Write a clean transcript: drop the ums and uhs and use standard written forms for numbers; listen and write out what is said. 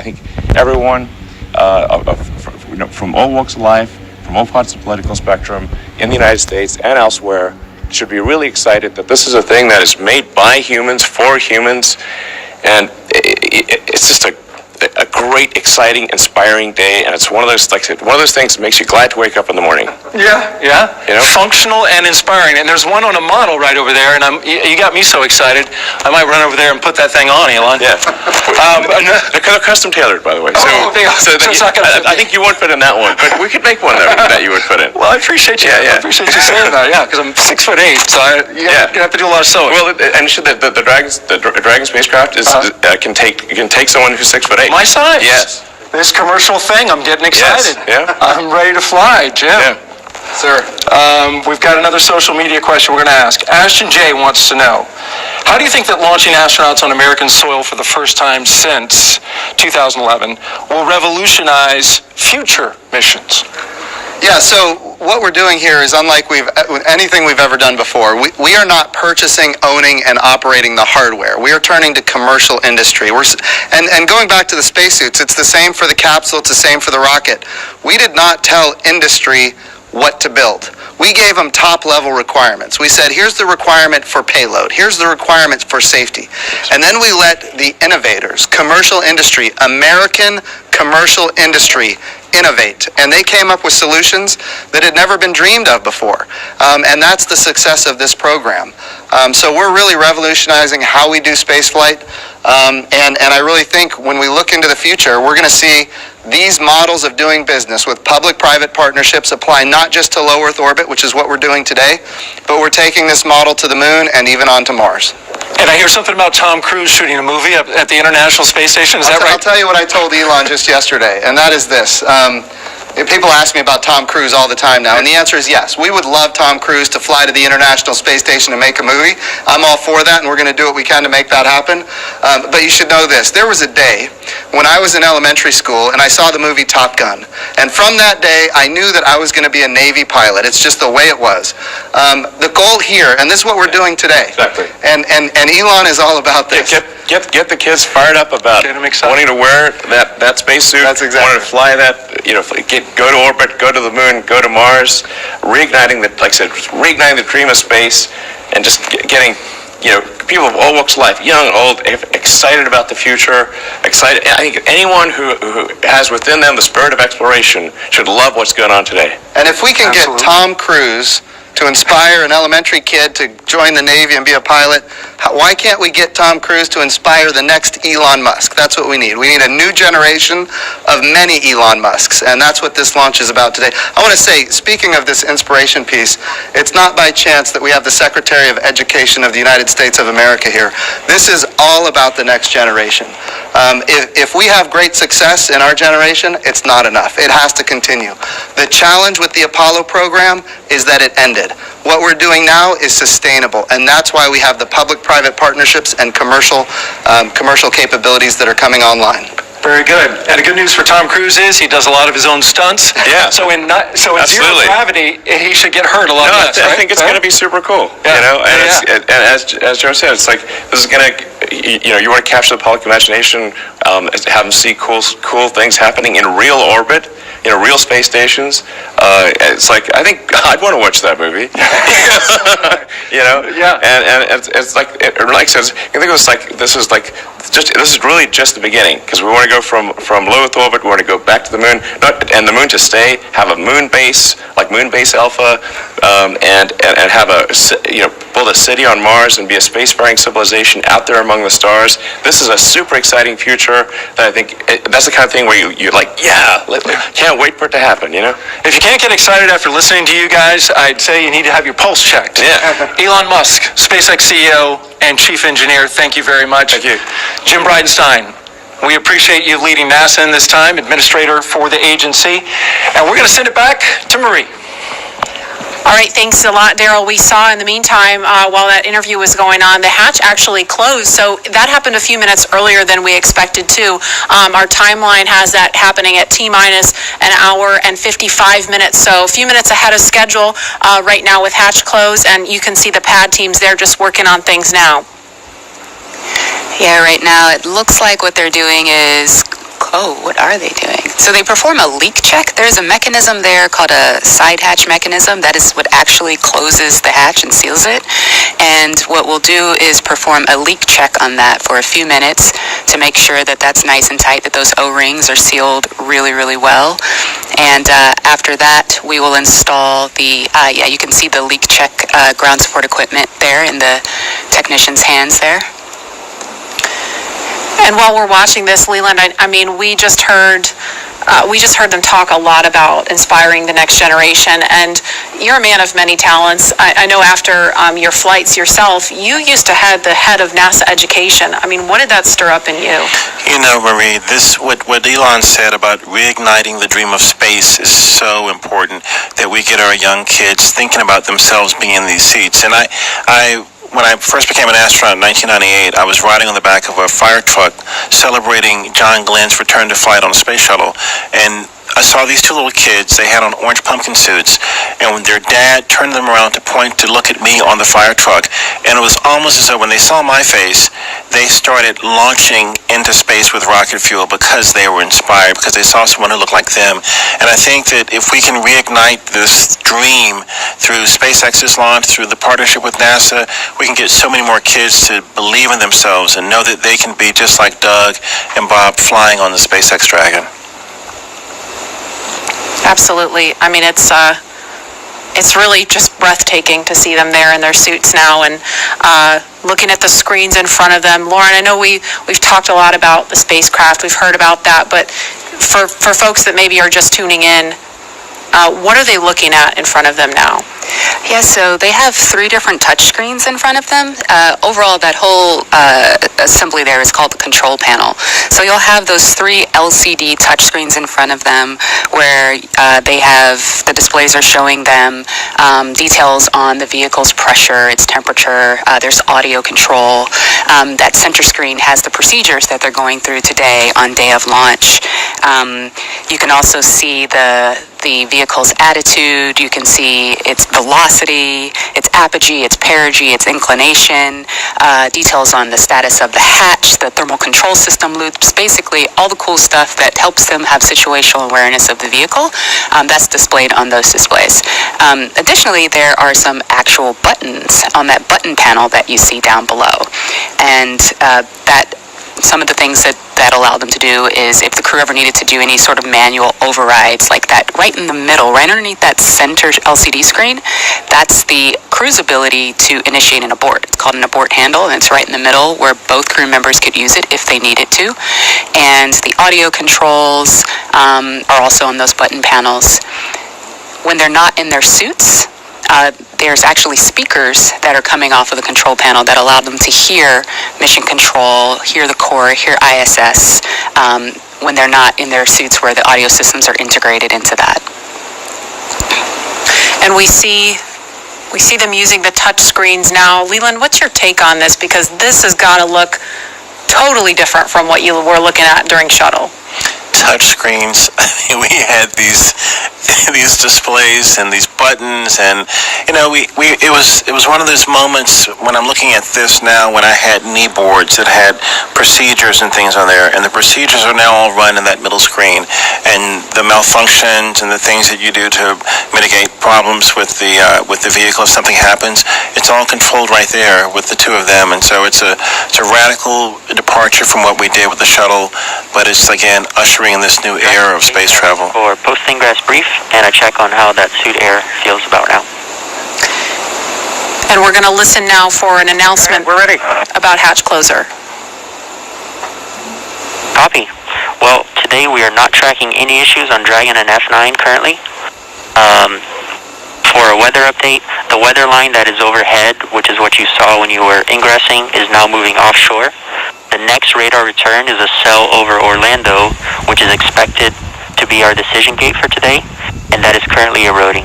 I think everyone from all walks of life, from all parts of the political spectrum in the United States and elsewhere should be really excited that this is a thing that is made by humans, for humans, and it's just a great, exciting, inspiring day, and it's one of those, like I said, one of those things that makes you glad to wake up in the morning. Yeah. You know? Functional and inspiring. And there's one on a model right over there, and you got me so excited, I might run over there and put that thing on, Elon. Yeah. They're custom tailored, by the way. I think you won't fit in that one, but we could make one that you would fit in. Well, I appreciate you. Yeah. I appreciate you saying that. Yeah, because I'm 6'8", so you're gonna have to do a lot of sewing. Well, and the Dragon spacecraft can take someone who's 6'8". My size. Yes. This commercial thing, I'm getting excited. Yes. Yeah. I'm ready to fly, Jim. Yeah. Sir. We've got another social media question we're going to ask. Ashton J wants to know, how do you think that launching astronauts on American soil for the first time since 2011 will revolutionize future missions? Yeah, so what we're doing here is unlike anything we've ever done before. We are not purchasing, owning, and operating the hardware. We are turning to commercial industry. And going back to the spacesuits, it's the same for the capsule, it's the same for the rocket. We did not tell industry what to build. We gave them top-level requirements. We said, here's the requirement for payload. Here's the requirements for safety. And then we let the innovators, commercial industry, American commercial industry, innovate. And they came up with solutions that had never been dreamed of before. And that's the success of this program. So we're really revolutionizing how we do spaceflight. And I really think when we look into the future, we're going to see these models of doing business with public-private partnerships apply not just to low Earth orbit, which is what we're doing today, but we're taking this model to the moon and even on to Mars. And I hear something about Tom Cruise shooting a movie at the International Space Station. Is that right? I'll tell you what I told Elon just yesterday, and that is this. People ask me about Tom Cruise all the time now, and the answer is yes. We would love Tom Cruise to fly to the International Space Station and make a movie. I'm all for that, and we're going to do what we can to make that happen. But you should know this. There was a day when I was in elementary school, and I saw the movie Top Gun. And from that day, I knew that I was going to be a Navy pilot. It's just the way it was. The goal here, and this is what we're doing today. Exactly. And Elon is all about this. Get the kids fired up about wanting to wear that spacesuit. That's exactly. Wanting to fly that, go to orbit, go to the moon, go to Mars, reigniting the dream of space, and just getting, people of all walks of life, young, old, excited about the future, excited. I think anyone who has within them the spirit of exploration should love what's going on today. And if we can get Tom Cruise to inspire an elementary kid to join the Navy and be a pilot, why can't we get Tom Cruise to inspire the next Elon Musk? That's what we need. We need a new generation of many Elon Musks, and that's what this launch is about today. I want to say, speaking of this inspiration piece, it's not by chance that we have the Secretary of Education of the United States of America here. This is all about the next generation. If we have great success in our generation, it's not enough. It has to continue. The challenge with the Apollo program is that it ended. What we're doing now is sustainable, and that's why we have the public-private partnerships and commercial capabilities that are coming online. Very good. And the good news for Tom Cruise is he does a lot of his own stunts. Yeah. So in zero gravity, he should get hurt a lot less. I think it's going to be super cool. Yeah. And as Joe said, it's like this is going to, you want to capture the public imagination, have them see cool things happening in real orbit. Real space stations. It's like, I think I'd want to watch that movie. Yeah. And it's like, like says, I think it was like this is really just the beginning, because we want to go from low Earth orbit. We want to go back to the moon, and the moon to stay. Have a moon base like Moon Base Alpha, and have build a city on Mars and be a spacefaring civilization out there among the stars. This is a super exciting future that I think that's the kind of thing where you're like, can't wait for it to happen. If you can't get excited after listening to you guys, I'd say you need to have your pulse checked. Yeah. Elon Musk, SpaceX CEO and Chief Engineer, thank you very much. Thank you. Jim Bridenstine, we appreciate you leading NASA in this time, Administrator for the agency. And we're going to send it back to Marie. All right, thanks a lot, Daryl. We saw in the meantime, while that interview was going on, the hatch actually closed. So that happened a few minutes earlier than we expected to. Our timeline has that happening at T-minus an hour and 55 minutes. So a few minutes ahead of schedule right now with hatch closed. And you can see the pad teams there just working on things now. Yeah, right now it looks like what they're doing is Oh, what are they doing? So they perform a leak check. There's a mechanism there called a side hatch mechanism. That is what actually closes the hatch and seals it. And what we'll do is perform a leak check on that for a few minutes to make sure that that's nice and tight, that those O-rings are sealed really, really well. And after that, we will install the, you can see the leak check ground support equipment there in the technician's hands there. And while we're watching this, Leland, I mean, we just heard them talk a lot about inspiring the next generation, and you're a man of many talents. I know after your flights yourself, you used to head the head of NASA education. I mean, what did that stir up in you? You know, Marie, what Elon said about reigniting the dream of space is so important, that we get our young kids thinking about themselves being in these seats. And when I first became an astronaut in 1998, I was riding on the back of a fire truck celebrating John Glenn's return to flight on a space shuttle. And I saw these two little kids. They had on orange pumpkin suits, and when their dad turned them around to point to look at me on the fire truck, and it was almost as though when they saw my face, they started launching into space with rocket fuel because they were inspired, because they saw someone who looked like them. And I think that if we can reignite this dream through SpaceX's launch, through the partnership with NASA, we can get so many more kids to believe in themselves and know that they can be just like Doug and Bob flying on the SpaceX Dragon. Absolutely. I mean, it's really just breathtaking to see them there in their suits now, and looking at the screens in front of them. Lauren, I know we've talked a lot about the spacecraft. We've heard about that, but for folks that maybe are just tuning in, what are they looking at in front of them now? Yeah, so they have 3 different touch screens in front of them. Overall, that whole assembly there is called the control panel. So you'll have those 3 LCD touch screens in front of them where they have, the displays are showing them details on the vehicle's pressure, its temperature, there's audio control. That center screen has the procedures that they're going through today on day of launch. You can also see the vehicle's attitude. You can see its velocity, its apogee, its perigee, its inclination, details on the status of the hatch, the thermal control system loops, basically all the cool stuff that helps them have situational awareness of the vehicle. That's displayed on those displays. Additionally, there are some actual buttons on that button panel that you see down below. And some of the things that allow them to do is, if the crew ever needed to do any sort of manual overrides like that, right in the middle, right underneath that center LCD screen, that's the crew's ability to initiate an abort. It's called an abort handle, and it's right in the middle where both crew members could use it if they needed to. And the audio controls are also on those button panels. When they're not in their suits, there's actually speakers that are coming off of the control panel that allow them to hear mission control, hear the core, hear ISS, when they're not in their suits, where the audio systems are integrated into that. And we see them using the touch screens now. Leland, what's your take on this? Because this has got to look totally different from what you were looking at during shuttle. Touch screens. I mean, we had these displays and these buttons, and it was one of those moments when I'm looking at this now, when I had knee boards that had procedures and things on there, and the procedures are now all run in that middle screen, and the malfunctions and the things that you do to mitigate problems with the vehicle if something happens, it's all controlled right there with the 2 of them. And so it's a radical departure from what we did with the shuttle, but it's again ushering in this new era of space travel. For post-ingress brief and a check on how that suit air feels about now. And we're going to listen now for an announcement. We're ready. About hatch closer. Copy. Well, today we are not tracking any issues on Dragon and F9 currently. For a weather update, the weather line that is overhead, which is what you saw when you were ingressing, is now moving offshore. The next radar return is a cell over Orlando, which is expected to be our decision gate for today, and that is currently eroding.